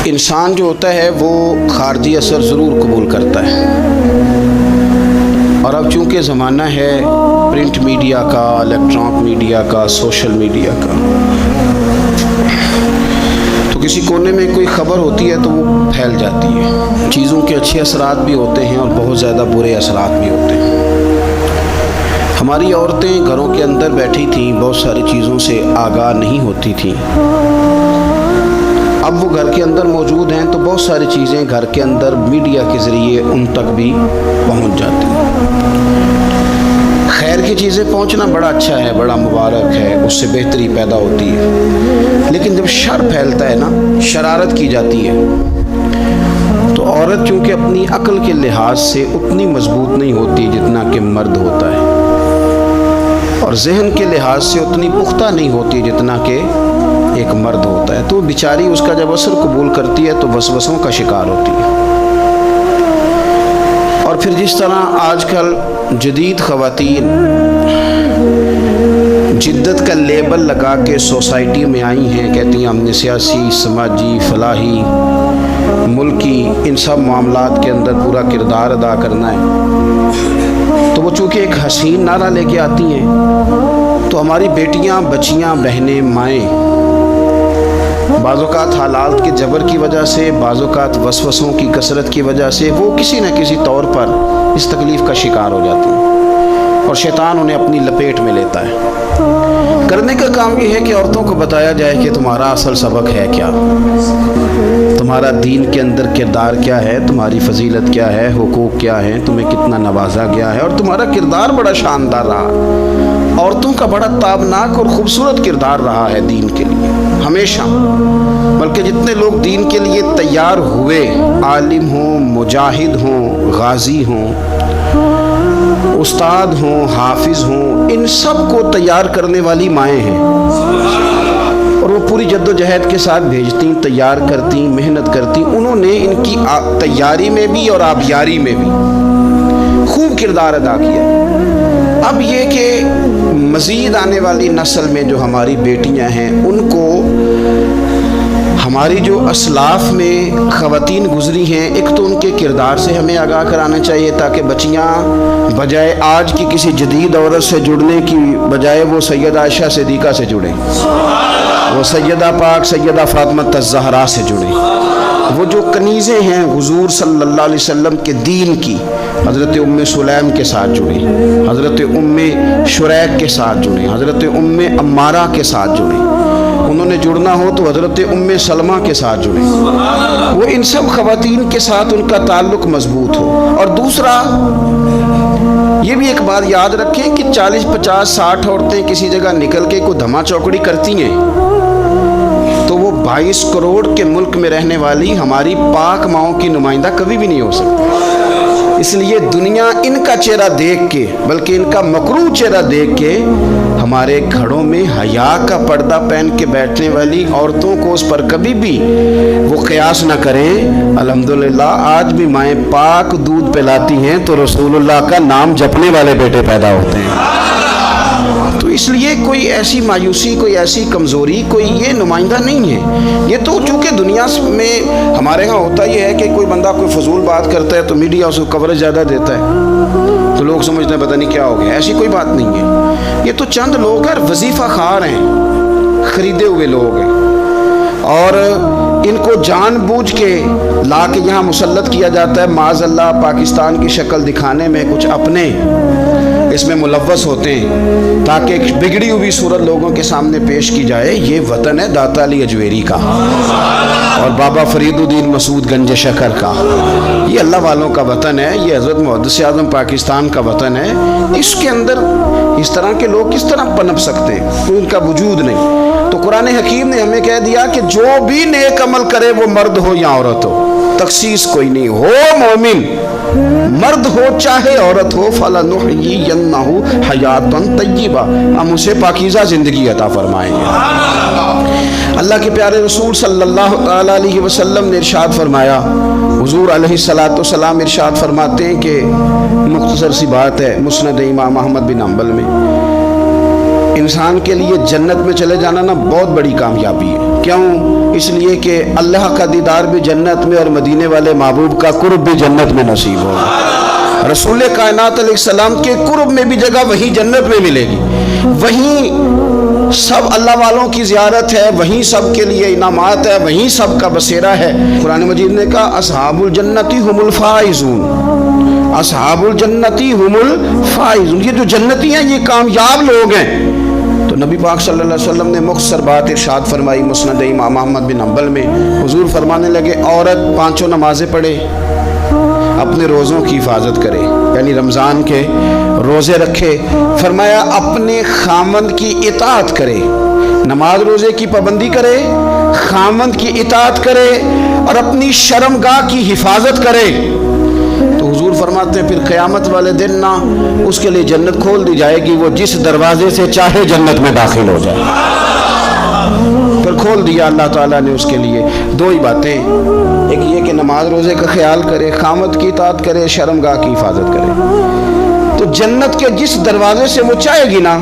انسان جو ہوتا ہے وہ خارجی اثر ضرور قبول کرتا ہے، اور اب چونکہ زمانہ ہے پرنٹ میڈیا کا، الیکٹرانک میڈیا کا، سوشل میڈیا کا، تو کسی کونے میں کوئی خبر ہوتی ہے تو وہ پھیل جاتی ہے۔ چیزوں کے اچھے اثرات بھی ہوتے ہیں اور بہت زیادہ برے اثرات بھی ہوتے ہیں۔ ہماری عورتیں گھروں کے اندر بیٹھی تھیں، بہت ساری چیزوں سے آگاہ نہیں ہوتی تھیں۔ اب وہ گھر کے اندر موجود ہیں تو بہت ساری چیزیں گھر کے اندر میڈیا کے ذریعے ان تک بھی پہنچ جاتی ہیں۔ خیر کی چیزیں پہنچنا بڑا اچھا ہے، بڑا مبارک ہے، اس سے بہتری پیدا ہوتی ہے، لیکن جب شر پھیلتا ہے نا، شرارت کی جاتی ہے، تو عورت چونکہ اپنی عقل کے لحاظ سے اتنی مضبوط نہیں ہوتی جتنا کہ مرد ہوتا ہے، اور ذہن کے لحاظ سے اتنی پختہ نہیں ہوتی جتنا کہ ایک مرد ہوتا ہے، تو بیچاری اس کا جب اثر قبول کرتی ہے تو وسوسوں کا شکار ہوتی ہے۔ اور پھر جس طرح آج کل جدید خواتین جدت کا لیبل لگا کے سوسائٹی میں آئی ہیں، کہتی ہیں ہم نے سیاسی، سماجی، فلاحی، ملکی، ان سب معاملات کے اندر پورا کردار ادا کرنا ہے، تو وہ چونکہ ایک حسین نعرہ لے کے آتی ہیں، تو ہماری بیٹیاں، بچیاں، بہنیں، مائیں بعض اوقات حالات کے جبر کی وجہ سے، بعض اوقات وسوسوں کی کثرت کی وجہ سے وہ کسی نہ کسی طور پر اس تکلیف کا شکار ہو جاتی ہیں، اور شیطان انہیں اپنی لپیٹ میں لیتا ہے۔ کرنے کا کام یہ ہے کہ عورتوں کو بتایا جائے کہ تمہارا اصل سبق ہے کیا، تمہارا دین کے اندر کردار کیا ہے، تمہاری فضیلت کیا ہے، حقوق کیا ہے، تمہیں کتنا نوازا گیا ہے، اور تمہارا کردار بڑا شاندار رہا۔ عورتوں کا بڑا تابناک اور خوبصورت کردار رہا ہے دین کے لیے ہمیشہ، بلکہ جتنے لوگ دین کے لیے تیار ہوئے، عالم ہوں، مجاہد ہوں، غازی ہوں، استاد ہوں، حافظ ہوں، ان سب کو تیار کرنے والی مائیں ہیں، اور وہ پوری جد و جہد کے ساتھ بھیجتی، تیار کرتی، محنت کرتی۔ انہوں نے ان کی تیاری میں بھی اور آبیاری میں بھی خوب کردار ادا کیا۔ اب یہ کہ مزید آنے والی نسل میں جو ہماری بیٹیاں ہیں، ان کو ہماری جو اسلاف میں خواتین گزری ہیں، ایک تو ان کے کردار سے ہمیں آگاہ کرانا چاہیے، تاکہ بچیاں بجائے آج کی کسی جدید عورت سے جڑنے کی بجائے وہ سیدہ عائشہ صدیقہ سے جڑیں، وہ سیدہ پاک سیدہ فاطمہ الزہرا سے جڑیں، وہ جو کنیزیں ہیں حضور صلی اللہ علیہ وسلم کے دین کی، حضرت ام سلیم کے ساتھ جڑیں، حضرت ام شریک کے ساتھ جڑیں، حضرت ام عمارہ کے ساتھ جڑیں، انہوں نے جڑنا ہو تو حضرت ام سلمہ کے ساتھ جڑیں، وہ ان سب خواتین کے ساتھ ان کا تعلق مضبوط ہو۔ اور دوسرا یہ بھی ایک بات یاد رکھیں کہ 40، 50، 60 عورتیں کسی جگہ نکل کے کوئی دھما چوکڑی کرتی ہیں تو وہ 22 کروڑ کے ملک میں رہنے والی ہماری پاک ماؤں کی نمائندہ کبھی بھی نہیں ہو سکتی۔ اس لیے دنیا ان کا چہرہ دیکھ کے، بلکہ ان کا مکروہ چہرہ دیکھ کے، ہمارے گھروں میں حیا کا پردہ پہن کے بیٹھنے والی عورتوں کو اس پر کبھی بھی وہ قیاس نہ کریں۔ الحمدللہ آج بھی مائیں پاک دودھ پلاتی ہیں تو رسول اللہ کا نام جپنے والے بیٹے پیدا ہوتے ہیں۔ تو اس لیے کوئی ایسی مایوسی، کوئی ایسی کمزوری، کوئی یہ نمائندہ نہیں ہے۔ یہ تو چونکہ دنیا میں ہمارے ہاں ہوتا یہ ہے کہ کوئی بندہ کوئی فضول بات کرتا ہے تو میڈیا اس کو کوریج زیادہ دیتا ہے، تو لوگ سمجھتے ہیں پتہ نہیں کیا ہو گیا۔ ایسی کوئی بات نہیں ہے، یہ تو چند لوگ ہیں، وظیفہ خوار ہیں، خریدے ہوئے لوگ ہیں، اور ان کو جان بوجھ کے لا کے یہاں مسلط کیا جاتا ہے، معاذ اللہ پاکستان کی شکل دکھانے میں کچھ اپنے اس میں ملوث ہوتے ہیں، تاکہ ایک بگڑی ہوئی صورت لوگوں کے سامنے پیش کی جائے۔ یہ وطن ہے داتا علی اجویری کا اور بابا فرید الدین مسعود گنج شکر کا، یہ اللہ والوں کا وطن ہے، یہ حضرت محدث اعظم پاکستان کا وطن ہے۔ اس کے اندر اس طرح کے لوگ کس طرح پنپ سکتے ہیں؟ کوئی ان کا وجود نہیں۔ تو قرآن حکیم نے ہمیں کہہ دیا کہ جو بھی نیک عمل کرے وہ مرد ہو یا عورت ہو، تخصیص کوئی نہیں، ہو مومن، مرد ہو چاہے عورت ہو، فَلَنُحْيِيَنَّهُ حَيَاتًا طَيِّبَةً، ہم اسے پاکیزہ زندگی عطا فرمائیں گے۔ اللہ کے پیارے رسول صلی اللہ تعالیٰ علیہ وسلم نے ارشاد فرمایا، حضور علیہ السلام ارشاد فرماتے ہیں کہ مختصر سی بات ہے، مسند امام احمد بن حنبل میں، انسان کے لیے جنت میں چلے جانا نا بہت بڑی کامیابی ہے. کیوں؟ اس لیے کہ اللہ کا دیدار بھی جنت میں اور مدینے والے محبوب کا قرب بھی جنت میں نصیب ہوگا. رسول کائنات علیہ السلام کے قرب میں بھی جگہ وہیں جنت میں ملے گی. وہیں سب اللہ والوں کی زیارت ہے, وہیں سب کے لیے انعامات ہے, وہیں سب کا بسیرا ہے. قرآن مجید نے کہا اصحاب الجنتی ہم الفائزون, اصحاب الجنتی ہم الفائزون, یہ جو جنتی ہیں یہ کامیاب لوگ ہیں. تو نبی پاک صلی اللہ علیہ وسلم نے مختصر بات ارشاد فرمائی مسند امام احمد بن حنبل میں. حضور فرمانے لگے عورت 5 نمازیں پڑھے, اپنے روزوں کی حفاظت کرے, یعنی رمضان کے روزے رکھے. فرمایا اپنے خامند کی اطاعت کرے, نماز روزے کی پابندی کرے, خامند کی اطاعت کرے اور اپنی شرمگاہ کی حفاظت کرے. تو حضور فرماتے ہیں پھر قیامت والے دن نا اس کے لیے جنت کھول دی جائے گی, وہ جس دروازے سے چاہے جنت میں داخل ہو جائے. پھر کھول دیا اللہ تعالیٰ نے اس کے لیے. 2 ہی باتیں, ایک یہ کہ نماز روزے کا خیال کرے, خامد کی اطاعت کرے, شرمگاہ کی حفاظت کرے, تو جنت کے جس دروازے سے وہ چاہے گی نا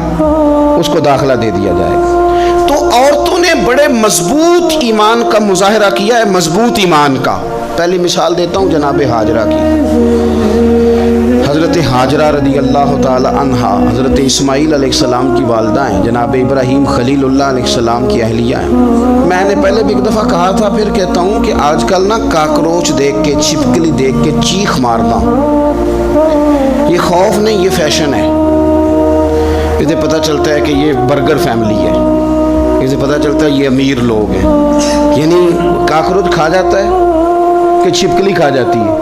اس کو داخلہ دے دیا جائے گا. تو عورتوں نے بڑے مضبوط ایمان کا مظاہرہ کیا ہے, مضبوط ایمان کا. پہلی مثال دیتا ہوں جناب حاجرہ کی. حضرت حاجرہ رضی اللہ تعالی عنہا حضرت اسماعیل علیہ السلام کی والدہ ہیں, جناب ابراہیم خلیل اللہ علیہ السلام کی اہلیہ ہیں. میں نے پہلے بھی ایک دفعہ کہا تھا, پھر کہتا ہوں کہ آج کل نا کاکروچ دیکھ کے, چھپکلی دیکھ کے چیخ مارنا یہ خوف نہیں, یہ فیشن ہے. اسے پتہ چلتا ہے کہ یہ برگر فیملی ہے, اسے پتہ چلتا ہے یہ امیر لوگ ہیں. یعنی کاکروچ کھا جاتا ہے کہ چھپکلی کھا جاتی ہے,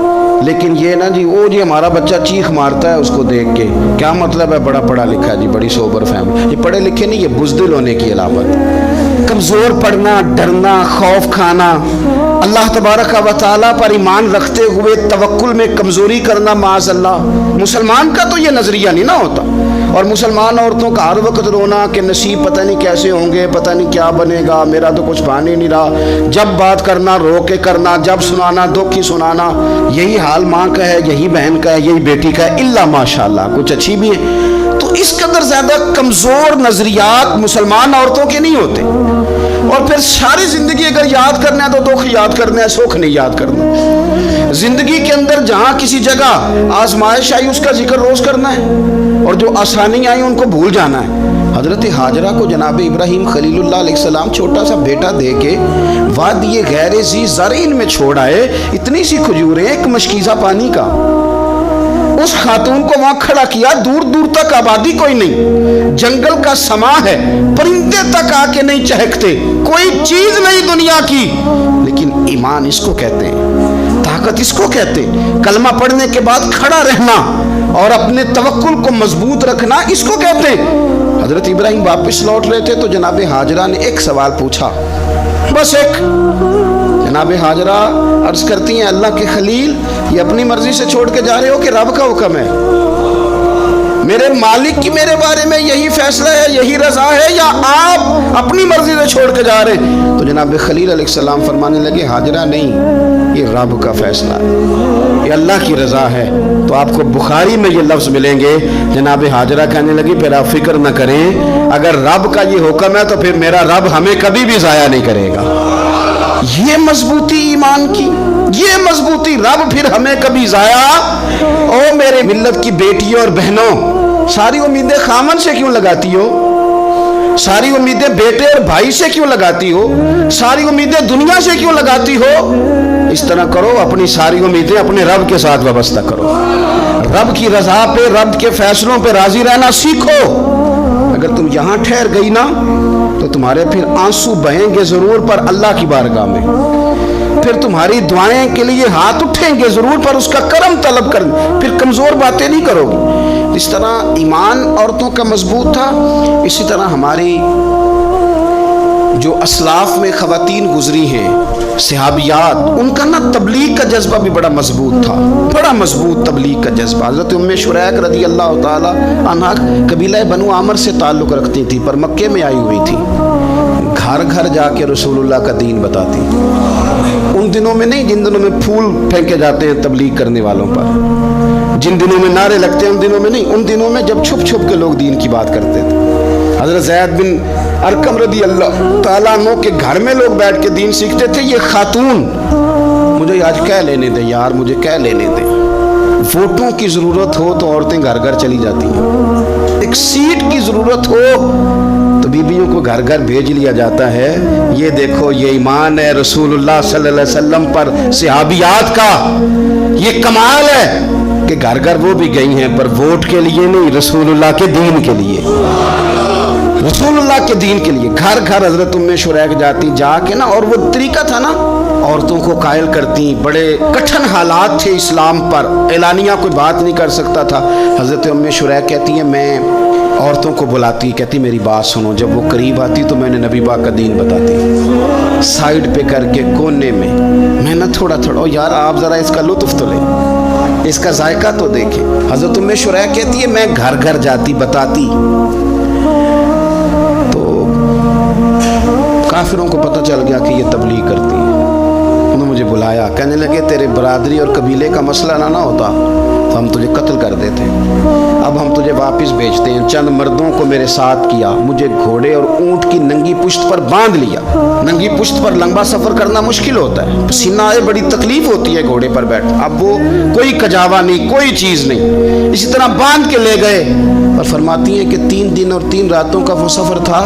لیکن یہ نا جی وہ جی ہمارا بچہ چیخ مارتا ہے اس کو دیکھ کے, کیا مطلب ہے بڑا پڑھا لکھا جی, بڑی سوبر فیملی. یہ پڑھے لکھے نہیں, یہ بزدل ہونے کی علامت. کمزور پڑھنا, ڈرنا, خوف کھانا, اللہ تبارک و تعالیٰ پر ایمان رکھتے ہوئے توکل میں کمزوری کرنا, معاذ اللہ. مسلمان کا تو یہ نظریہ نہیں نہ ہوتا. اور مسلمان عورتوں کا ہر وقت رونا کہ نصیب پتہ نہیں کیسے ہوں گے, پتہ نہیں کیا بنے گا, میرا تو کچھ بان ہی نہیں رہا. جب بات کرنا رو کے کرنا, جب سنانا دکھ ہی سنانا. یہی حال ماں کا ہے, یہی بہن کا ہے, یہی بیٹی کا ہے, الا ماشاءاللہ کچھ اچھی بھی ہے. تو اس قدر زیادہ کمزور نظریات مسلمان عورتوں کے نہیں ہوتے. اور پھر ساری زندگی اگر یاد کرنا ہے تو دکھ یاد کرنا ہے, سکھ نہیں یاد کرنا. زندگی کے اندر جہاں کسی جگہ آزمائش آئی اس کا ذکر روز کرنا ہے, اور جو آسانی آئی ان کو بھول جانا ہے. حضرت حاجرہ کو جناب ابراہیم خلیل اللہ علیہ السلام چھوٹا سا بیٹا دے کے وادی غیر ذی زرعین میں چھوڑ آئے. اتنی سی کھجوریں, ایک مشکیزہ پانی کا. اس خاتون کو وہاں کھڑا کیا, دور دور تک آبادی کوئی نہیں, جنگل کا سما ہے, پرندے تک آ کے نہیں چہکتے, کوئی چیز نہیں دنیا کی. لیکن ایمان اس کو کہتے ہیں, طاقت اس کو کہتے ہیں, کلمہ پڑھنے کے بعد کھڑا رہنا اور اپنے توکل کو مضبوط رکھنا اس کو کہتے ہیں. حضرت ابراہیم واپس لوٹ رہے تھے تو جناب حاجرہ نے ایک سوال پوچھا, بس ایک. جناب حاجرہ عرض کرتی ہیں اللہ کے خلیل, یہ اپنی مرضی سے چھوڑ کے جا رہے ہو کہ رب کا حکم ہے؟ میرے مالک کی میرے بارے میں یہی فیصلہ ہے, یہی رضا ہے, یا آپ اپنی مرضی سے چھوڑ کے جا رہے ہیں؟ تو جناب خلیل علیہ السلام فرمانے لگے حاجرہ نہیں, یہ رب کا فیصلہ ہے, یہ اللہ کی رضا ہے. تو آپ کو بخاری میں یہ لفظ ملیں گے. جناب حاجرہ کہنے لگی پھر آپ فکر نہ کریں, اگر رب کا یہ حکم ہے تو پھر میرا رب ہمیں کبھی بھی ضائع نہیں کرے گا. یہ مضبوطی ایمان کی, یہ مضبوطی, رب پھر ہمیں کبھی ضائع. او میرے ملت کی بیٹیوں اور بہنوں, ساری امیدیں خامن سے کیوں لگاتی ہو؟ ساری امیدیں بیٹے اور بھائی سے کیوں لگاتی ہو؟ ساری امیدیں دنیا سے کیوں لگاتی ہو؟ اس طرح کرو, اپنی ساری امیدیں اپنے رب کے ساتھ وابستہ کرو. رب کی رضا پہ, رب کے فیصلوں پہ راضی رہنا سیکھو. اگر تم یہاں ٹھہر گئی نا تو تمہارے پھر آنسو بہیں گے ضرور پر اللہ کی بارگاہ میں, پھر تمہاری دعائیں کے لیے ہاتھ اٹھیں گے ضرور پر اس کا کرم طلب کریں, پھر کمزور باتیں نہیں کرو گی. اس طرح ایمان عورتوں کا مضبوط تھا, اسی طرح ہماری جو اسلاف میں خواتین گزری ہیں صحابیات, ان کا نا تبلیغ کا جذبہ بھی بڑا مضبوط تھا, بڑا مضبوط تبلیغ کا جذبہ. حضرت ام شریک رضی اللہ تعالی عنہا قبیلہ بنو عامر سے تعلق رکھتی تھی, پر مکے میں آئی ہوئی تھی, گھر گھر جا کے رسول اللہ کا دین بتاتی. ان دنوں میں نہیں جن دنوں میں پھول پھینکے جاتے ہیں تبلیغ کرنے والوں پر, جن دنوں میں نعرے لگتے ہیں ان دنوں میں نہیں, ان دنوں میں جب چھپ چھپ کے لوگ دین کی بات کرتے تھے. حضرت زید بن ارقم رضی اللہ تعالیٰ عنہ کے گھر میں لوگ بیٹھ کے دین سیکھتے تھے. یہ خاتون مجھے آج کہہ لینے دیں یار, مجھے کہہ لینے دیں. ووٹوں کی ضرورت ہو تو عورتیں گھر گھر چلی جاتی ہیں. ایک سیٹ کی ضرورت ہو تو بیویوں کو گھر گھر بھیج لیا جاتا ہے. یہ دیکھو, یہ ایمان ہے رسول اللہ صلی اللہ علیہ وسلم پر, صحابیات کا یہ کمال ہے کہ گھر گھر وہ بھی گئی ہیں, پر ووٹ کے لیے نہیں, رسول اللہ کے دین کے لیے, رسول اللہ کے دین کے لیے. گھر گھر حضرت ام شریک جاتی, جا کے نا, اور وہ طریقہ تھا نا, عورتوں کو قائل کرتی. بڑے کٹھن حالات تھے اسلام پر, اعلانیہ کوئی بات نہیں کر سکتا تھا. حضرت ام شریک کہتی ہیں میں عورتوں کو بلاتی, کہتی میری بات سنو. جب وہ قریب آتی تو میں نے نبی پاک کا دین بتاتی, سائیڈ پہ کر کے کونے میں نا تھوڑا تھوڑا, یار آپ ذرا اس کا لطف تو لیں, اس کا ذائقہ تو دیکھیں. حضرت ام شریک کہتی ہے میں گھر گھر جاتی, بتاتی. تو کافروں کو پتہ چل گیا کہ یہ تبلیغ کرتی ہے. انہوں نے مجھے بلایا, کہنے لگے تیرے برادری اور قبیلے کا مسئلہ نہ ہوتا تو ہم تجھے قتل کر دیتے. اب ہم تجھے واپس بھیجتے ہیں. چند مردوں کو میرے ساتھ کیا, مجھے گھوڑے اور اونٹ کی ننگی پشت پر باندھ لیا. ننگی پشت پر لمبا سفر کرنا مشکل ہوتا ہے, پسینہ آئے, بڑی تکلیف ہوتی ہے گھوڑے پر بیٹھ. اب وہ کوئی کجاوا نہیں, کوئی چیز نہیں, اسی طرح باندھ کے لے گئے. اور فرماتی ہیں کہ 3 دن اور 3 راتوں کا وہ سفر تھا.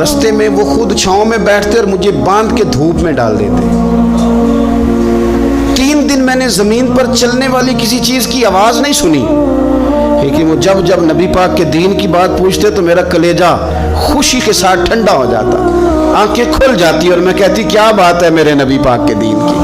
رستے میں وہ خود چھاؤں میں بیٹھتے اور مجھے باندھ کے دھوپ میں ڈال دیتے. 3 دن میں نے زمین پر چلنے والی کسی چیز کی آواز نہیں سنی, لیکن وہ جب نبی پاک کے دین کی بات پوچھتے تو میرا کلیجہ خوشی کے ساتھ ٹھنڈا ہو جاتا, آنکھیں کھل جاتی اور میں کہتی کیا بات ہے میرے نبی پاک کے دین کی.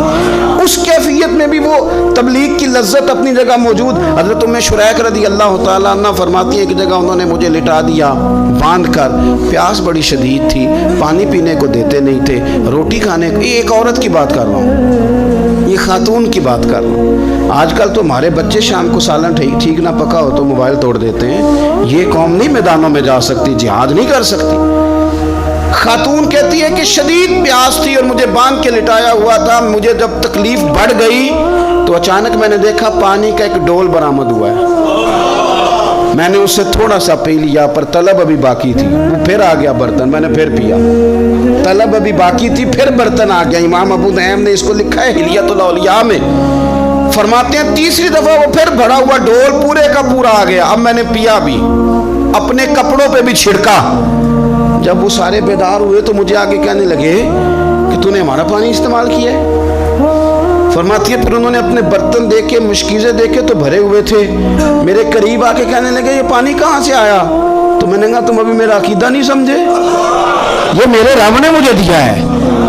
اس کیفیت میں بھی وہ تبلیغ کی لذت اپنی جگہ موجود. حضرت ام شریک رضی اللہ تعالیٰ عنہ فرماتی ہے کہ جگہ انہوں نے مجھے لٹا دیا باندھ کر. پیاس بڑی شدید تھی, پانی پینے کو دیتے نہیں تھے, روٹی کھانے کو. یہ ایک عورت کی بات کر رہا ہوں, یہ خاتون کی بات کر رہا ہوں. آج کل تو ہمارے بچے شام کو سالن ٹھیک نہ پکا ہو تو موبائل توڑ دیتے ہیں. یہ قوم نہیں میدانوں میں جا سکتی, جہاد نہیں کر سکتی. خاتون کہتی ہے کہ شدید پیاس تھی اور مجھے باندھ کے لٹایا ہوا تھا. مجھے جب تکلیف بڑھ گئی تو اچانک میں نے دیکھا پانی کا ایک ڈول برآمد ہوا ہے. میں نے اس سے تھوڑا سا پی لیا, پر طلب ابھی باقی تھی. وہ پھر آ گیا برتن, میں نے پھر پیا. طلب ابھی باقی تھی, پھر برتن آ گیا. امام ابو نعیم نے اس کو لکھا ہے حلیۃ الاولیاء میں. فرماتے ہیں تیسری دفعہ وہ پھر بھرا ہوا ڈول پورے کا پورا آ گیا. اب میں نے پیا بھی, اپنے کپڑوں پہ بھی چھڑکا. جب وہ سارے بیدار ہوئے تو مجھے آگے کہنے لگے کہ تو نے ہمارا پانی استعمال کیا ہے. فرماتی ہے پھر انہوں نے اپنے برتن دیکھے, مشکیزیں دیکھے تو بھرے ہوئے تھے. میرے قریب آ کے کہنے لگے یہ پانی کہاں سے آیا؟ تو میں نے کہا تم ابھی میرا عقیدہ نہیں سمجھے, یہ میرے رب نے مجھے دیا ہے,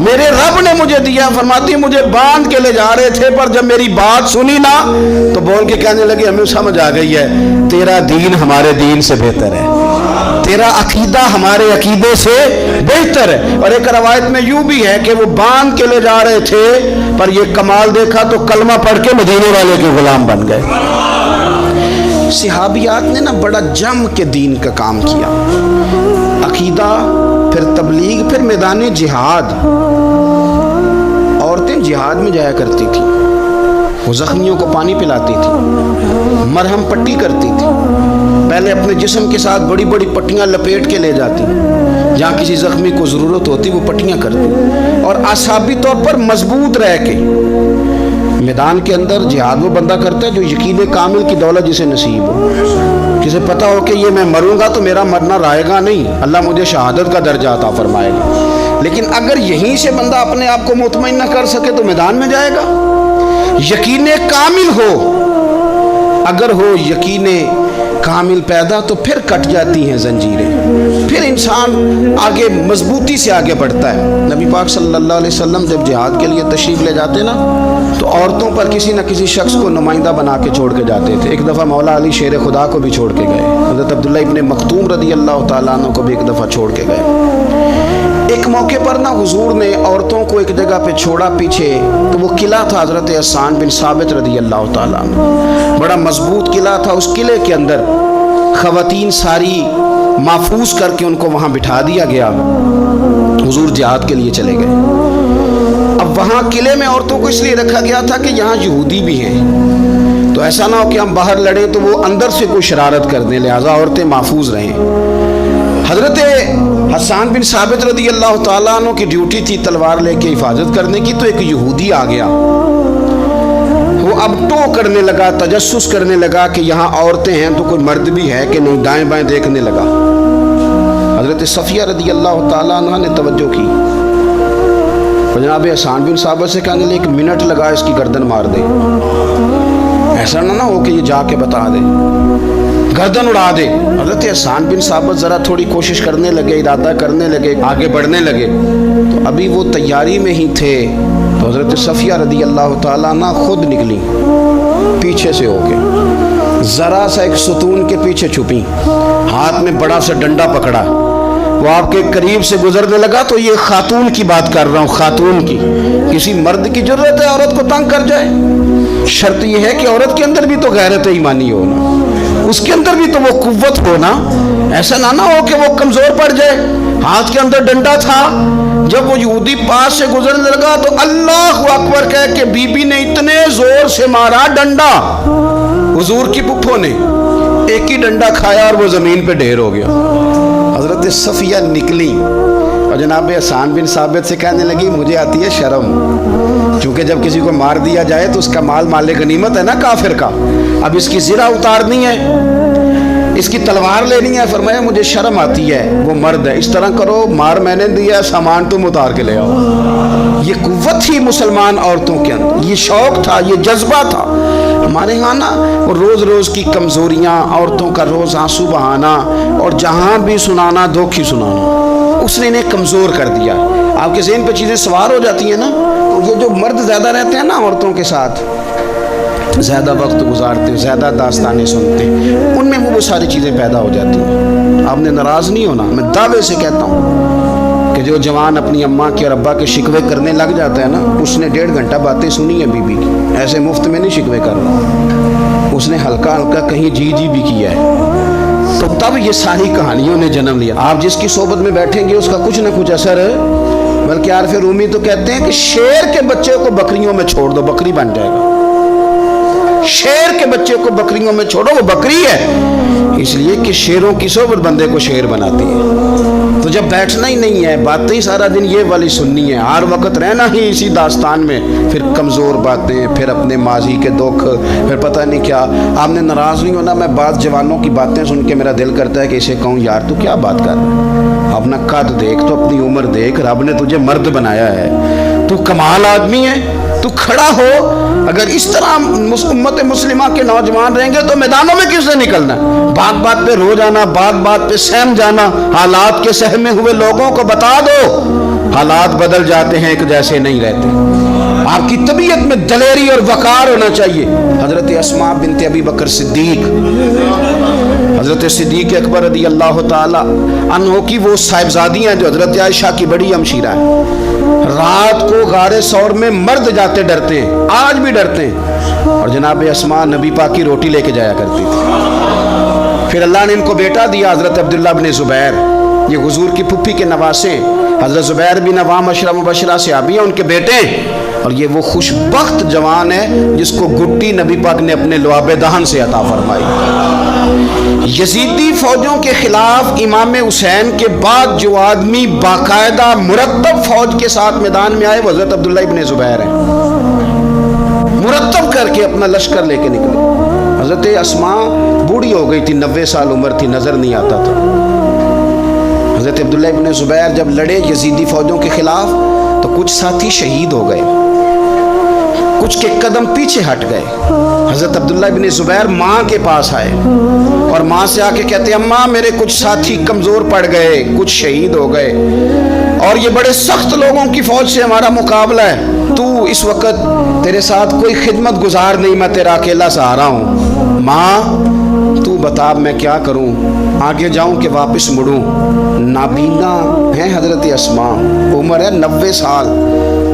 میرے رب نے مجھے دیا. فرماتی ہے مجھے باندھ کے لے جا رہے تھے, پر جب میری بات سنی نا تو بول کے کہنے لگے ہمیں سمجھ آ گئی ہے تیرا دین ہمارے دین سے بہتر ہے, تیرا عقیدہ ہمارے عقیدے سے بہتر ہے. اور ایک روایت میں یوں بھی ہے کہ وہ باندھ کے لے جا رہے تھے, پر یہ کمال دیکھا تو کلمہ پڑھ کے مدینے والے کے غلام بن گئے. صحابیات نے نا بڑا جم کے دین کا کام کیا. عقیدہ, پھر تبلیغ, پھر میدان جہاد. عورتیں جہاد میں جایا کرتی تھیں, وہ زخمیوں کو پانی پلاتی تھی, مرہم پٹی کرتی تھی. پہلے اپنے جسم کے ساتھ بڑی بڑی پٹیاں لپیٹ کے لے جاتی, جہاں کسی زخمی کو ضرورت ہوتی وہ پٹیاں کرتی. اور اعصابی طور پر مضبوط رہ کے میدان کے اندر جہاد وہ بندہ کرتا ہے جو یقین کامل کی دولت جسے نصیب ہو, جسے پتہ ہو کہ یہ میں مروں گا تو میرا مرنا رائے گا نہیں, اللہ مجھے شہادت کا درجہ عطا فرمائے گا. لیکن اگر یہیں سے بندہ اپنے آپ کو مطمئن نہ کر سکے تو میدان میں جائے گا. یقین کامل ہو, اگر ہو یقین کامل پیدا تو پھر کٹ جاتی ہیں زنجیریں, پھر انسان آگے مضبوطی سے آگے بڑھتا ہے. نبی پاک صلی اللہ علیہ وسلم جب جہاد کے لیے تشریف لے جاتے نا تو عورتوں پر کسی نہ کسی شخص کو نمائندہ بنا کے چھوڑ کے جاتے تھے. ایک دفعہ مولا علی شیر خدا کو بھی چھوڑ کے گئے, حضرت عبداللہ ابن مختوم رضی اللہ تعالیٰ عنہ کو بھی ایک دفعہ چھوڑ کے گئے. ایک موقع پر نا حضور نے عورتوں کو ایک جگہ پہ چھوڑا پیچھے, تو وہ قلعہ تھا حضرت حسان بن ثابت رضی اللہ تعالیٰ عنہ, بڑا مضبوط قلعہ تھا. اس قلعے کے اندر خواتین ساری محفوظ کر کے ان کو وہاں بٹھا دیا گیا. حضور جہاد کے لیے چلے گئے. اب وہاں قلعے میں عورتوں کو اس لیے رکھا گیا تھا کہ یہاں یہودی بھی ہیں, تو ایسا نہ ہو کہ ہم باہر لڑیں تو وہ اندر سے کوئی شرارت کر دیں, لہٰذا عورتیں محفوظ رہیں. حضرت حسان بن ثابت رضی اللہ تعالیٰ عنہ کی ڈیوٹی تھی تلوار لے کے حفاظت کرنے کی، تو ایک یہودی آ گیا، وہ اب ٹو کرنے لگا، تجسس کرنے لگا کہ یہاں عورتیں ہیں تو کوئی مرد بھی ہے کہ نہیں، دائیں بائیں دیکھنے لگا۔ حضرت صفیہ رضی اللہ تعالیٰ عنہ نے توجہ کی، جناب حسان بن ثابت سے کہنے لگے 1 منٹ لگا اس کی گردن مار دے، ایسا نہ ہو کہ یہ جا کے بتا دے، گردن اڑا دے۔ حضرت حسان بن ثابت ذرا تھوڑی کوشش کرنے لگے، ارادہ کرنے لگے، آگے بڑھنے لگے، تو ابھی وہ تیاری میں ہی تھے تو حضرت صفیہ رضی اللہ تعالیٰ عنہ خود نکلی پیچھے سے ہو کے، ذرا سا ایک ستون کے پیچھے چھپی، ہاتھ میں بڑا سا ڈنڈا پکڑا، وہ آپ کے قریب سے گزرنے لگا۔ تو یہ خاتون کی بات کر رہا ہوں، خاتون کی، کسی مرد کی ضرورت ہے عورت کو تنگ کر جائے؟ شرط یہ ہے کہ عورت کے اندر بھی تو غیرت ایمانی ہو نا، اس کے اندر بھی تو وہ قوت ہو نا، ایسا نہ ہو کہ وہ کمزور پڑ جائے۔ ہاتھ کے اندر ڈنڈا تھا، جب وہ یہودی پاس سے گزرنے لگا تو اللہ اکبر کہہ کے بی بی نے اتنے زور سے مارا ڈنڈا، حضور کی پھپھو نے ایک ہی ڈنڈا کھایا اور وہ زمین پہ ڈھیر ہو گیا۔ حضرت صفیہ نکلی اور جناب حسان بن ثابت سے کہنے لگی مجھے آتی ہے شرم، کیونکہ جب کسی کو مار دیا جائے تو اس کا مال مال غنیمت ہے نا کافر کا، اب اس کی زرہ اتارنی ہے، اس کی تلوار لینی ہے۔ فرمایا مجھے شرم آتی ہے، وہ مرد ہے، اس طرح کرو مار میں نے دیا، سامان تم اتار کے لے آؤ۔ یہ قوت تھی مسلمان عورتوں کے اندر، یہ شوق تھا، یہ جذبہ تھا۔ ہمارے ہاں نا وہ روز روز کی کمزوریاں، عورتوں کا روز آنسو بہانا اور جہاں بھی سنانا دکھ ہی سنانا، اس نے انہیں کمزور کر دیا۔ آپ کے ذہن پہ چیزیں سوار ہو جاتی ہیں نا، یہ جو مرد زیادہ رہتے ہیں نا عورتوں کے ساتھ، زیادہ وقت گزارتے، زیادہ داستانیں سنتے، ان میں وہ ساری چیزیں پیدا ہو جاتی ہیں۔ آپ نے ناراض نہیں ہونا، میں دعوے سے کہتا ہوں کہ جو جوان اپنی اماں کے اور ابا کے شکوے کرنے لگ جاتا ہے نا، اس نے 1.5 گھنٹہ باتیں سنی ہیں بی بی کی، ایسے مفت میں نہیں شکوے کر رہا، اس نے ہلکا ہلکا کہیں جی بھی کیا ہے، تو تب یہ ساری کہانیوں نے جنم لیا۔ آپ جس کی صحبت میں بیٹھیں گے اس کا کچھ نہ کچھ اثر ہے، بلکہ عارف رومی تو کہتے ہیں کہ شیر کے بچے کو بکریوں میں چھوڑ دو، بکری بن جائے گا۔ شیر کے بچے کو بکریوں میں چھوڑو، وہ بکری ہے، اس لیے کہ شیروں کی صحبت بندے کو شیر بناتی ہے۔ تو جب بیٹھنا ہی نہیں ہے، باتیں ہی سارا دن یہ والی سننی ہے، ہر وقت رہنا ہی اسی داستان میں، پھر کمزور باتیں، پھر اپنے ماضی کے دکھ، پھر پتہ نہیں کیا۔ آپ نے ناراض نہیں ہونا، میں بعض جوانوں کی باتیں سن کے میرا دل کرتا ہے کہ اسے کہوں یار تو کیا بات کر رہا ہے، اپنا قد دیکھ، تو اپنی عمر دیکھ، رب نے تجھے مرد بنایا ہے، تو کمال آدمی ہے، تو کھڑا ہو۔ اگر اس طرح امت مسلمہ کے نوجوان رہیں گے تو میدانوں میں کس سے نکلنا؟ بات بات پہ رو جانا، بات بات پہ سہم جانا، حالات کے سہمے ہوئے لوگوں کو بتا دو حالات بدل جاتے ہیں، ایک جیسے نہیں رہتے۔ آپ کی طبیعت میں دلیری اور وقار ہونا چاہیے۔ حضرت اسماء بنت ابی بکر صدیق، حضرت صدیق اکبر رضی اللہ تعالی عنہ کی وہ صاحبزادی ہیں جو حضرت عائشہ کی بڑی ہمشیرہ ہیں۔ رات کو غار ثور میں مرد جاتے ڈرتے ہیں، آج بھی ڈرتے ہیں، اور جناب اسماء نبی پاک کی روٹی لے کے جایا کرتی تھی۔ پھر اللہ نے ان کو بیٹا دیا، حضرت عبداللہ بن زبیر، یہ حضور کی پھپھی کے نواسے، حضرت زبیر بن عوام عشرہ مبشرہ صحابی ہیں، ان کے بیٹے، اور یہ وہ خوش بخت جوان ہے جس کو گٹی نبی پاک نے اپنے لعاب دہن سے عطا فرمائی۔ یزیدی فوجوں کے خلاف امام حسین کے بعد جو آدمی باقاعدہ مرتب فوج کے ساتھ میدان میں آئے وہ حضرت عبداللہ ابن زبیر ہیں، مرتب کر کے اپنا لشکر لے کے نکلے۔ حضرت اسماء بوڑھی ہو گئی تھی، 90 سال عمر تھی، نظر نہیں آتا تھا۔ حضرت عبداللہ ابن زبیر جب لڑے یزیدی فوجوں کے خلاف تو کچھ ساتھی شہید ہو گئے، کچھ کے قدم پیچھے ہٹ گئے۔ حضرت عبداللہ ابن زبیر ماں کے پاس آئے اور ماں سے آ کے کہتے ہیں اماں میرے کچھ ساتھی کمزور پڑ گئے، کچھ شہید ہو گئے، اور یہ بڑے سخت لوگوں کی فوج سے ہمارا مقابلہ ہے، تو اس وقت تیرے ساتھ کوئی خدمت گزار نہیں، میں تیرا اکیلا سہارا ہوں، ماں تو بتا میں کیا کروں، آگے جاؤں کہ واپس مڑوں؟ نابینا ہیں حضرت اسماء، عمر ہے 90 سال،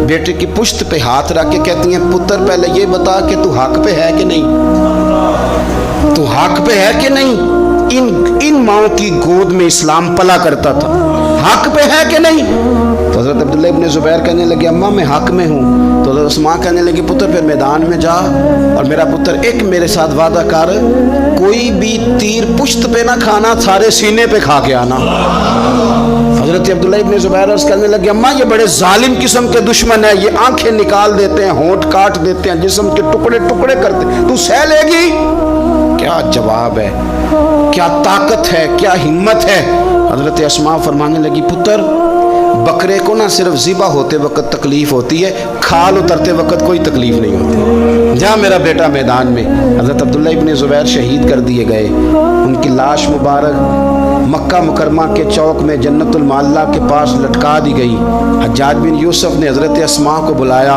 بیٹے کی پشت پہ ہاتھ رکھ کے کہتی ہیں پتر پہلے یہ بتا کہ تو حق پہ ہے کہ نہیں، تو حق پہ ہے کہ نہیں؟ ان ماں کی گود میں اسلام پلا کرتا تھا، حق پہ ہے کہ نہیں؟ تو حضرت عبداللہ ابن زبیر کہنے لگے اماں میں حق میں ہوں. تو حضرت اسماء کہنے لگی پتر پھر میدان میں جا اور میرا پتر ایک میرے ساتھ وعدہ کر, کوئی بھی تیر پشت پہ نہ کھانا, سارے سینے پہ کھا کے آنا. حضرت عبداللہ ابن زبیر عرض کرنے لگے اماں یہ بڑے ظالم قسم کے دشمن ہیں, یہ آنکھیں نکال دیتے ہیں, ہونٹ کاٹ دیتے ہیں, جسم کے ٹکڑے ٹکڑے کرتے ہیں, تو سہ لے گی؟ کیا جواب ہے, کیا طاقت ہے, کیا ہمت ہے. حضرت اسماء فرمانے لگی پتر بکرے کو نہ صرف ذبح ہوتے وقت تکلیف ہوتی ہے, کھال اترتے وقت کوئی تکلیف نہیں ہوتی. جہاں میرا بیٹا میدان میں. حضرت عبداللہ ابن زبیر شہید کر دیے گئے. ان کی لاش مبارک مکہ مکرمہ کے چوک میں جنت المعلیٰ کے پاس لٹکا دی گئی. حجاج بن یوسف نے حضرت اسماء کو بلایا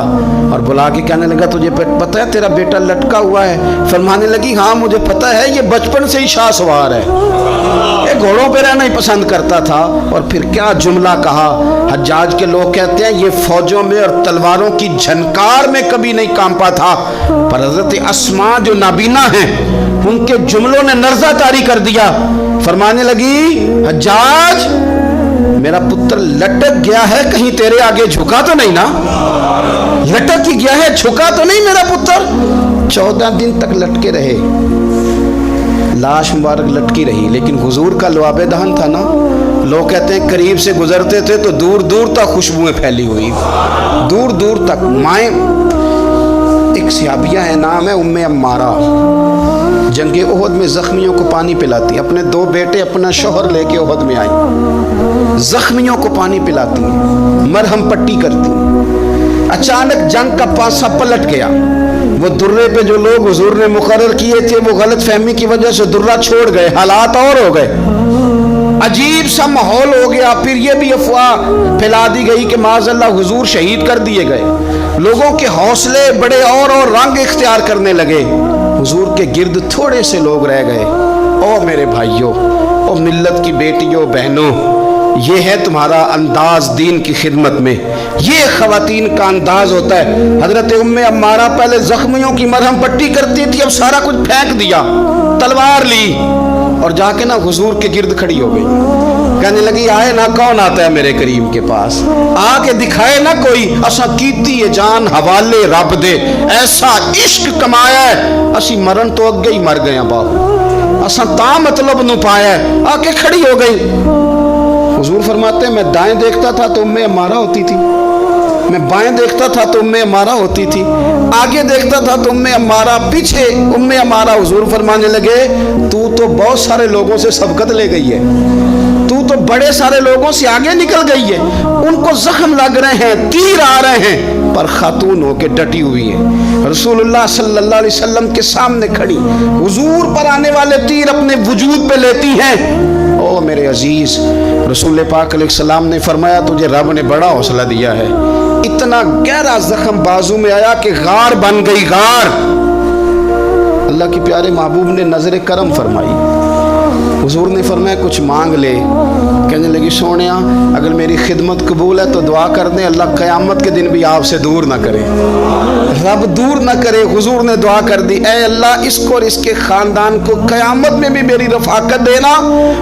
اور بلا کے کہنے لگا تجھے پتہ ہے تیرا بیٹا لٹکا ہوا ہے؟ فرمانے لگی ہاں مجھے پتہ ہے, یہ بچپن سے ہی شاہ سوار ہے, یہ گھوڑوں پہ رہنا ہی پسند کرتا تھا. اور پھر کیا جملہ کہا. حجاج کے لوگ کہتے ہیں یہ فوجوں میں اور تلواروں کی جھنکار میں کبھی نہیں کانپا تھا, پر حضرت اسماء جو نابینا ہیں ان کے جملوں نے نرزہ طاری کر دیا. فرمانے لگی حجاج میرا پتر لٹک گیا ہے, کہیں تیرے آگے جھکا تو نہیں نا؟ لٹک ہی گیا ہے, جھکا تو نہیں میرا پتر؟ 14 دن تک لٹکے رہے, لاش مبارک لٹکی رہی, لیکن حضور کا لعاب دہن تھا نا. لوگ کہتے ہیں قریب سے گزرتے تھے تو دور دور تک خوشبوئیں پھیلی ہوئی, دور دور تک. مائیں ایک صحابیہ ہے, نام ہے ام عمارہ, جنگ احد میں زخمیوں کو پانی پلاتی. اپنے 2 بیٹے اپنا شوہر لے کے احد میں آئی, زخمیوں کو پانی پلاتی, مرہم پٹی کرتی. اچانک جنگ کا پاسا پلٹ گیا. وہ درے پہ جو لوگ حضور نے مقرر کیے تھے وہ غلط فہمی کی وجہ سے درہ چھوڑ گئے, حالات اور ہو گئے, عجیب سا ماحول ہو گیا. پھر یہ بھی افواہ پھیلا دی گئی کہ معاذ اللہ حضور شہید کر دیے گئے. لوگوں کے حوصلے بڑے اور رنگ اختیار کرنے لگے. حضور کے گرد تھوڑے سے لوگ رہ گئے. او میرے بھائیوں, او ملت کی بیٹیوں بہنوں, یہ ہے تمہارا انداز دین کی خدمت میں, یہ خواتین کا انداز ہوتا ہے. حضرت ام عمارہ پہلے زخمیوں کی مرہم پٹی کرتی تھی, اب سارا کچھ پھینک دیا, تلوار لی اور جا کے نا حضور کے گرد کھڑی ہو گئی. کہنے لگی آئے نا کون آتا ہے میرے کریم کے پاس, آ کے دکھائے نا کوئی, اسا کیتی ہے جان حوالے رب دے, ایسا عشق کمایا ہے اسی مرن تو اگے ہی مر گئے باپ, اسا تا مطلب نو پایا ہے. آ کے کھڑی ہو گئی. حضور فرماتے ہیں میں دائیں دیکھتا تھا تو ام عمارہ ہوتی تھی, میں بائیں دیکھتا تھا تو ام عمارہ ہوتی تھی, آگے دیکھتا تھا تو ام عمارہ, پیچھے ام عمارہ. حضور فرمانے لگے تو بہت سارے لوگوں سے سبقت لے گئی ہے, تو بڑے سارے لوگوں سے آگے نکل گئی ہے. ان کو زخم لگ رہے ہیں, تیر آ رہے ہیں, پر خاتون ہو کے ڈٹی ہوئی ہے. رسول اللہ صلی اللہ علیہ وسلم کے سامنے کھڑی, حضور پر آنے والے تیر اپنے وجود پہ لیتی ہیں. او میرے عزیز, رسول پاک علیہ السلام نے فرمایا تجھے رب نے بڑا حوصلہ دیا ہے. اتنا گہرا زخم بازو میں آیا کہ غار بن گئی, غار. اللہ کے پیارے محبوب نے نظر کرم فرمائی. حضور نے فرمایا کچھ مانگ لے. کہنے لگی سونیا اگر میری خدمت قبول ہے تو دعا کر دیں, اللہ قیامت کے دن بھی آپ سے دور نہ کرے, رب دور نہ کرے. حضور نے دعا کر دی, اے اللہ اس کو اور اس کے خاندان کو قیامت میں بھی میری رفاقت دینا.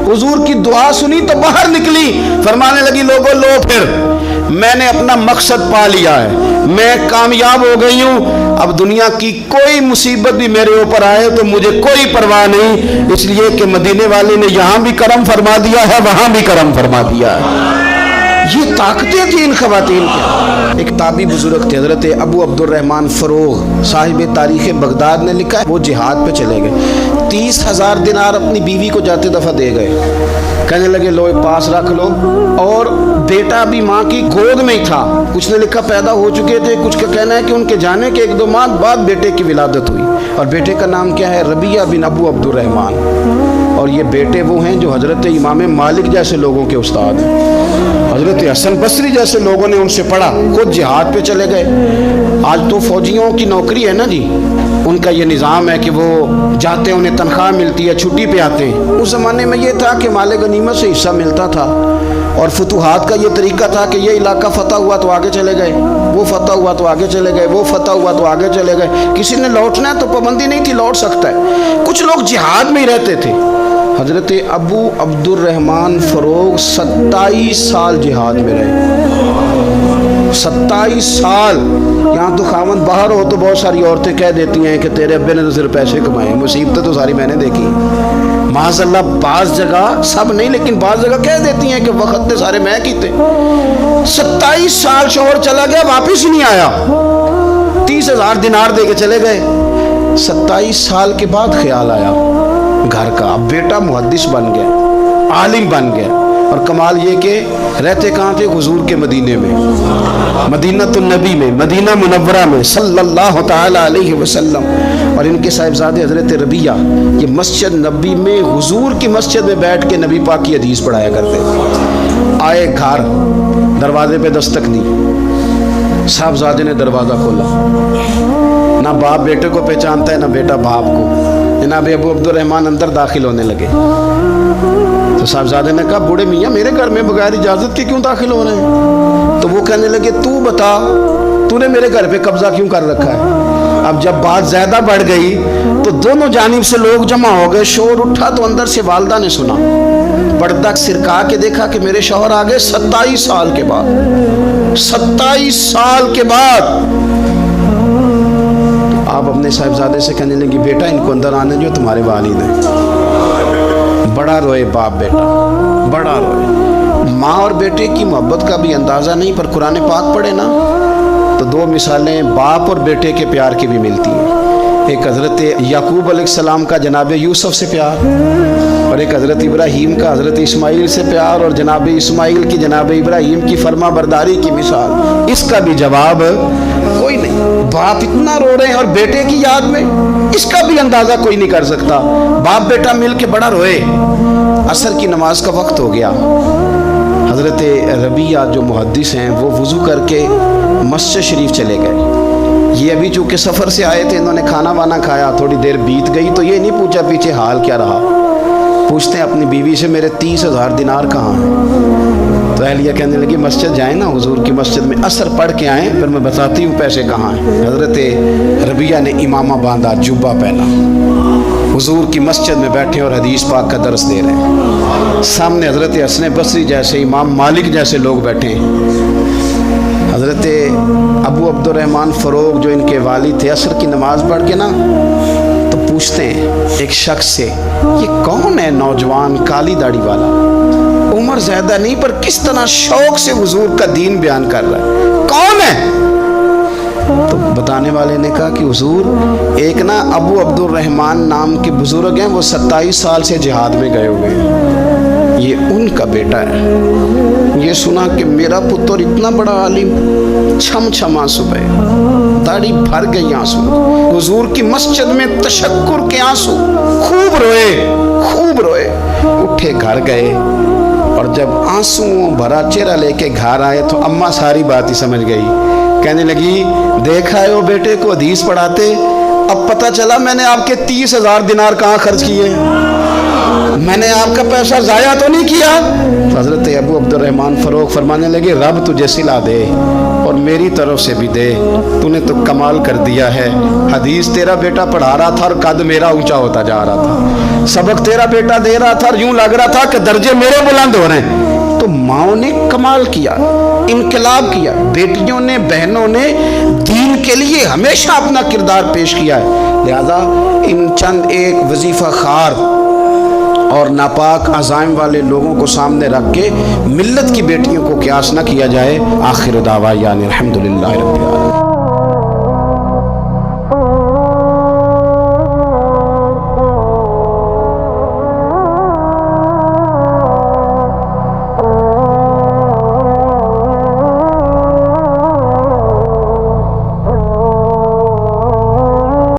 حضور کی دعا سنی تو باہر نکلی, فرمانے لگی لوگوں لو پھر میں نے اپنا مقصد پا لیا ہے, میں کامیاب ہو گئی ہوں. اب دنیا کی کوئی مصیبت بھی میرے اوپر آئے تو مجھے کوئی پرواہ نہیں, اس لیے کہ مدینے والے نے یہاں بھی کرم فرما دیا ہے, وہاں بھی کرم فرما دیا ہے. یہ طاقتیں تھیں ان خواتین کے. ایک تابعی بزرگ تھے حضرت ابو عبد الرحمن فروغ, صاحب تاریخ بغداد نے لکھا ہے وہ جہاد پہ چلے گئے, 30,000 دینار اپنی بیوی کو جاتے دفعہ دے گئے. کہنے لگے لو پاس رکھ لو, اور بیٹا بھی ماں کی گود میں ہی تھا. کچھ نے لکھا پیدا ہو چکے تھے, کچھ کا کہنا ہے کہ ان کے جانے کے 1-2 ماہ بعد بیٹے کی ولادت ہوئی, اور بیٹے کا نام کیا ہے ربیعہ بن ابو عبد الرحمن. اور یہ بیٹے وہ ہیں جو حضرت امام مالک جیسے لوگوں کے استاد ہیں, حضرت حسن بصری جیسے لوگوں نے ان سے پڑھا, خود جہاد پہ چلے گئے. آج تو فوجیوں کی نوکری ہے نا جی, ان کا یہ نظام ہے کہ وہ جاتے ہیں, انہیں تنخواہ ملتی ہے, چھٹی پہ آتے ہیں. اس زمانے میں یہ تھا کہ مال غنیمت سے حصہ ملتا تھا, اور فتوحات کا یہ طریقہ تھا کہ یہ علاقہ فتح ہوا تو آگے چلے گئے, وہ فتح ہوا تو آگے چلے گئے, وہ فتح ہوا تو آگے چلے گئے. کسی نے لوٹنا ہے تو پابندی نہیں تھی, لوٹ سکتا ہے. کچھ لوگ جہاد میں ہی رہتے تھے. حضرت ابو عبد الرحمن فروغ 27 سال جہاد میں رہے. 27 سال. یہاں تو خاوند باہر ہو تو بہت ساری عورتیں کہہ دیتی ہیں کہ تیرے ابے نے تو صرف پیسے کمائے. مصیبتیں تو ساری میں نے دیکھی معاذ اللہ. بعض جگہ, سب نہیں لیکن بعض جگہ کہہ دیتی ہیں کہ وقت نے سارے میں کیتے. 27 سال شوہر چلا گیا, واپس ہی نہیں آیا, 30,000 دینار دے کے چلے گئے. 27 سال کے بعد خیال آیا گھر کا. اب بیٹا محدث بن گیا, عالم بن گیا, اور کمال یہ کہ رہتے کہاں تھے؟ حضور کے مدینے میں, مدینۃ النبی میں, مدینہ منورہ میں صلی اللہ تعالی علیہ وسلم. اور ان کے صاحبزادے حضرت ربیہ یہ مسجد نبی میں, حضور کی مسجد میں بیٹھ کے نبی پاک کی حدیث پڑھایا کرتے. آئے گھر, دروازے پہ دستک دی, صاحبزادے نے دروازہ کھولا. نہ باپ بیٹے کو پہچانتا ہے نہ بیٹا باپ کو. جناب ابو عبد الرحمن اندر داخل ہونے لگے تو صاحبزادے نے کہا بوڑھے میاں میرے گھر میں بغیر اجازت کے کیوں داخل ہو رہے ہیں؟ تو وہ کہنے لگے تو بتا, تو نے میرے گھر پہ قبضہ کیوں کر رکھا ہے؟ اب جب بات زیادہ بڑھ گئی تو دونوں جانب سے لوگ جمع ہو گئے, شور اٹھا تو اندر سے والدہ نے سنا, پردہ سرکا کے دیکھا کہ میرے شوہر آ گئے 27 سال کے بعد. 27 سال کے بعد آپ اپنے صاحبزادے سے کہنے لگی بیٹا ان کو اندر آنے جو تمہارے والد ہیں. بڑا روئے باپ بیٹا, بڑا روئے. ماں اور بیٹے کی محبت کا بھی اندازہ نہیں, پر قرآن پاک پڑھے نا تو 2 مثالیں باپ اور بیٹے کے پیار کی بھی ملتی ہیں. ایک حضرت یعقوب علیہ السلام کا جناب یوسف سے پیار, اور ایک حضرت ابراہیم کا حضرت اسماعیل سے پیار, اور جناب اسماعیل کی جناب ابراہیم کی فرما برداری کی مثال. اس کا بھی جواب کوئی نہیں. باپ اتنا رو رہے ہیں اور بیٹے کی یاد میں, اس کا بھی اندازہ کوئی نہیں کر سکتا. باپ بیٹا مل کے بڑا روئے. عصر کی نماز کا وقت ہو گیا. حضرت ربیہ جو محدث ہیں وہ وضو کر کے مسجد شریف چلے گئے. یہ ابھی چونکہ سفر سے آئے تھے, انہوں نے کھانا وانا کھایا, تھوڑی دیر بیت گئی تو یہ نہیں پوچھا پیچھے حال کیا رہا. پوچھتے ہیں اپنی بیوی سے میرے 30,000 دینار کہاں ہیں؟ تو اہلیہ کہنے لگی مسجد جائیں نا, حضور کی مسجد میں عصر پڑھ کے آئیں, پھر میں بتاتی ہوں پیسے کہاں ہیں. حضرت ربیہ نے امامہ باندھا, جبہ پہنا, حضور کی مسجد میں بیٹھے اور حدیث پاک کا درس دے رہے ہیں. سامنے حضرت حسن بصری جیسے, امام مالک جیسے لوگ بیٹھے ہیں. حضرت ابو عبد الرحمن فروغ جو ان کے والد تھے, عصر کی نماز پڑھ کے نا تو پوچھتے ہیں ایک شخص سے یہ کون ہے نوجوان کالی داڑھی والا, عمر زیادہ نہیں پر کس طرح شوق سے حضور کا دین بیان کر رہا ہے, کون ہے؟ تو بتانے والے نے کہا کہ حضور ایک نا ابو عبد الرحمن نام کے بزرگ ہیں, وہ 27 سال سے جہاد میں گئے ہوئے ہیں, یہ ان کا بیٹا ہے. یہ سنا کہ میرا پتر اتنا بڑا عالم, چھم چھم آنسو بہے, داڑھی بھر گئی آنسو. حضور کی مسجد میں تشکر کے آنسو, خوب روئے, خوب روئے. اٹھے گھر گئے, اور جب آنسوؤں بھرا چہرہ لے کے گھر آئے تو اماں ساری بات ہی سمجھ گئی. کہنے لگی دیکھا ہے وہ بیٹے کو حدیث پڑھاتے, اب پتہ چلا میں نے آپ کے 30,000 دینار کہاں خرچ کیے, میں نے آپ کا پیسہ ضائع تو نہیں کیا. حضرت ابو عبد الرحمن فروغ فرمانے لگے رب تجھے صلہ دے اور میری طرف سے بھی دے, تو نے تو کمال کر دیا ہے. حدیث تیرا بیٹا پڑھا رہا تھا اور قد میرا اونچا ہوتا جا رہا تھا, سبق تیرا بیٹا دے رہا تھا اور یوں لگ رہا تھا کہ درجے میرے بلند ہو رہے ہیں. تو ماؤں نے کمال کیا, انقلاب کیا, بیٹیوں نے بہنوں نے دین کے لیے ہمیشہ اپنا کردار پیش کیا ہے. لہذا ان چند ایک وظیفہ خار اور ناپاک عزائم والے لوگوں کو سامنے رکھ کے ملت کی بیٹیوں کو قیاس نہ کیا جائے. آخر دعوانا الحمدللہ رب العالمین.